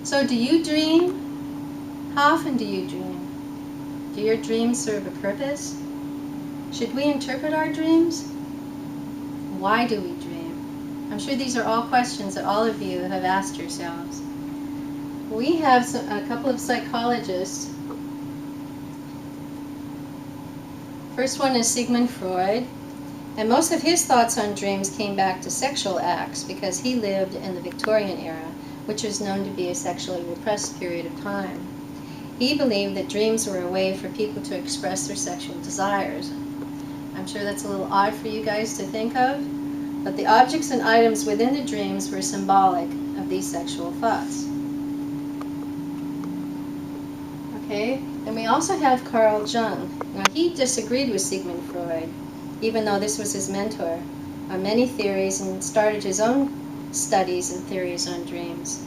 So do you dream? How often do you dream? Do your dreams serve a purpose? Should we interpret our dreams? Why do we dream? I'm sure these are all questions that all of you have asked yourselves. We have a couple of psychologists. First one is Sigmund Freud, and most of his thoughts on dreams came back to sexual acts because he lived in the Victorian era, which was known to be a sexually repressed period of time. He believed that dreams were a way for people to express their sexual desires. I'm sure that's a little odd for you guys to think of, but the objects and items within the dreams were symbolic of these sexual thoughts. Okay, and we also have Carl Jung. Now, he disagreed with Sigmund Freud, even though this was his mentor, on many theories, and started his own studies and theories on dreams.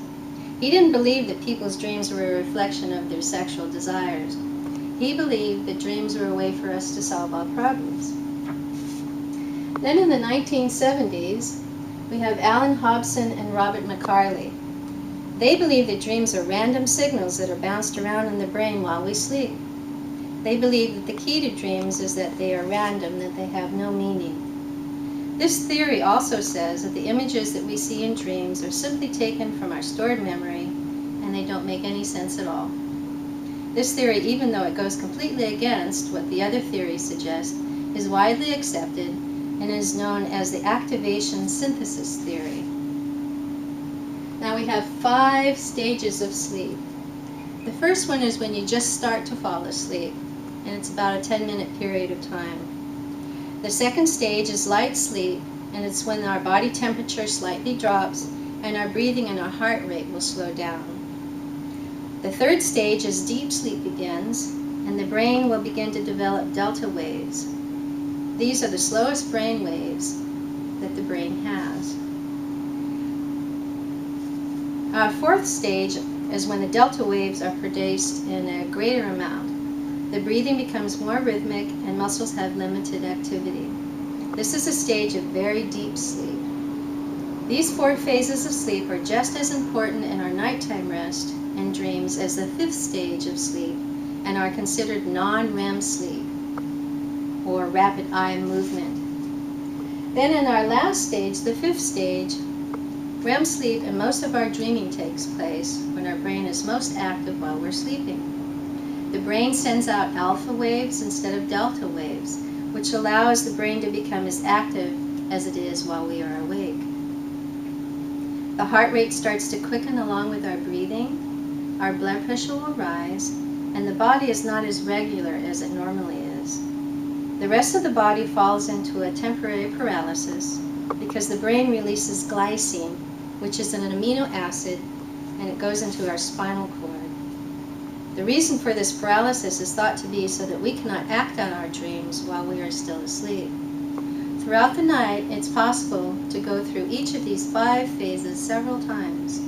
He didn't believe that people's dreams were a reflection of their sexual desires. He believed that dreams were a way for us to solve all problems. Then in the 1970s, we have Alan Hobson and Robert McCarley. They believe that dreams are random signals that are bounced around in the brain while we sleep. They believe that the key to dreams is that they are random, that they have no meaning. This theory also says that the images that we see in dreams are simply taken from our stored memory, and they don't make any sense at all. This theory, even though it goes completely against what the other theories suggest, is widely accepted and is known as the activation synthesis theory. Now we have 5 stages of sleep. The first one is when you just start to fall asleep, and it's about a 10-minute period of time. The second stage is light sleep, and it's when our body temperature slightly drops and our breathing and our heart rate will slow down. The third stage is deep sleep begins, and the brain will begin to develop delta waves. These are the slowest brain waves that the brain has. Our fourth stage is when the delta waves are produced in a greater amount. The breathing becomes more rhythmic and muscles have limited activity. This is a stage of very deep sleep. These 4 phases of sleep are just as important in our nighttime rest and dreams as the 5th stage of sleep, and are considered non-REM sleep, or rapid eye movement. Then in our last stage, the 5th stage, REM sleep and most of our dreaming takes place when our brain is most active while we're sleeping. The brain sends out alpha waves instead of delta waves, which allows the brain to become as active as it is while we are awake. The heart rate starts to quicken along with our breathing, our blood pressure will rise, and the body is not as regular as it normally is. The rest of the body falls into a temporary paralysis because the brain releases glycine, which is an amino acid, and it goes into our spinal cord. The reason for this paralysis is thought to be so that we cannot act on our dreams while we are still asleep. Throughout the night, it's possible to go through each of these 5 phases several times.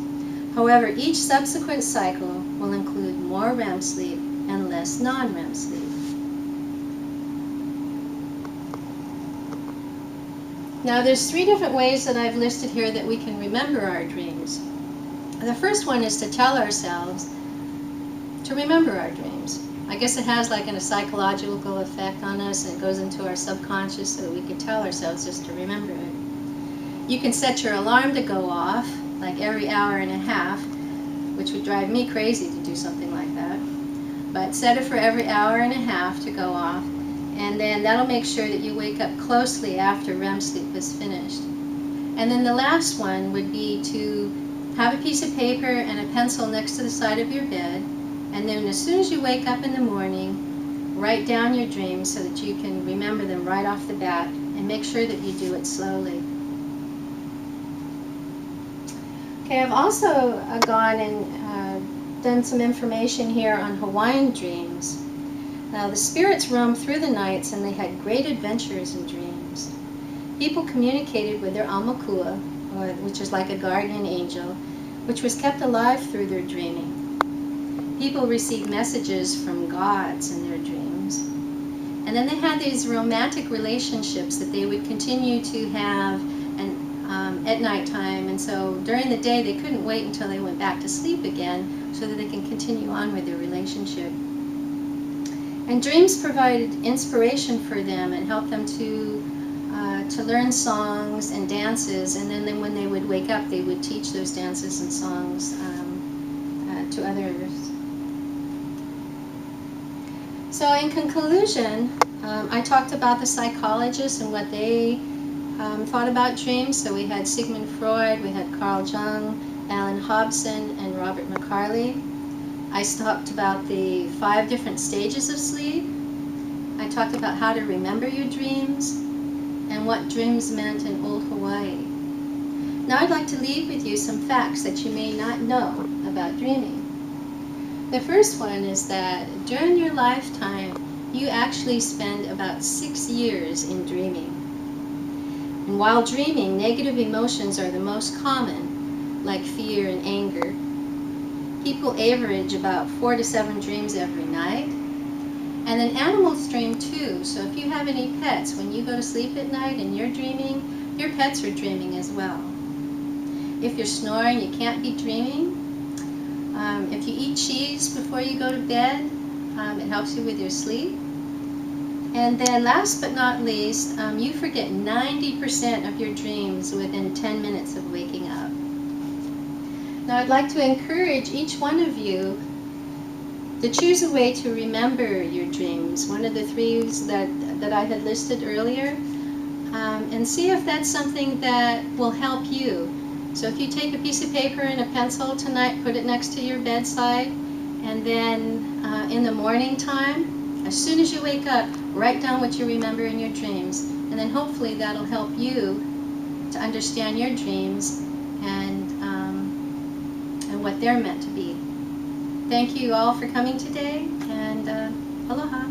However, each subsequent cycle will include more REM sleep and less non-REM sleep. Now there's 3 different ways that I've listed here that we can remember our dreams. The first one is to tell ourselves to remember our dreams. I guess it has like a psychological effect on us, and it goes into our subconscious so that we can tell ourselves just to remember it. You can set your alarm to go off like every hour and a half, which would drive me crazy to do something like that. But set it for every hour and a half to go off, and then that'll make sure that you wake up closely after REM sleep is finished. And then the last one would be to have a piece of paper and a pencil next to the side of your bed, and then as soon as you wake up in the morning, write down your dreams so that you can remember them right off the bat, and make sure that you do it slowly. Okay, I've also gone and done some information here on Hawaiian dreams. Now, the spirits roamed through the nights and they had great adventures in dreams. People communicated with their aumakua, which is like a guardian angel, which was kept alive through their dreaming. People received messages from gods in their dreams. And then they had these romantic relationships that they would continue to have and at nighttime, and so during the day they couldn't wait until they went back to sleep again so that they can continue on with their relationship. And dreams provided inspiration for them and helped them to learn songs and dances, and then when they would wake up they would teach those dances and songs to others. So in conclusion, I talked about the psychologists and what they thought about dreams. So we had Sigmund Freud, we had Carl Jung, Alan Hobson, and Robert McCarley. I talked about the 5 different stages of sleep. I talked about how to remember your dreams and what dreams meant in old Hawaii. Now I'd like to leave with you some facts that you may not know about dreaming. The first one is that during your lifetime, you actually spend about 6 years in dreaming. And while dreaming, negative emotions are the most common, like fear and anger. People average about 4 to 7 dreams every night. And then animals dream too, so if you have any pets, when you go to sleep at night and you're dreaming, your pets are dreaming as well. If you're snoring, you can't be dreaming. If you eat cheese before you go to bed, it helps you with your sleep. And then last but not least, you forget 90% of your dreams within 10 minutes of waking up. Now I'd like to encourage each one of you to choose a way to remember your dreams, one of the 3 that I had listed earlier, and see if that's something that will help you. So if you take a piece of paper and a pencil tonight, put it next to your bedside, and then in the morning time, as soon as you wake up, write down what you remember in your dreams, and then hopefully that'll help you to understand your dreams and what they're meant to be. Thank you all for coming today, and aloha.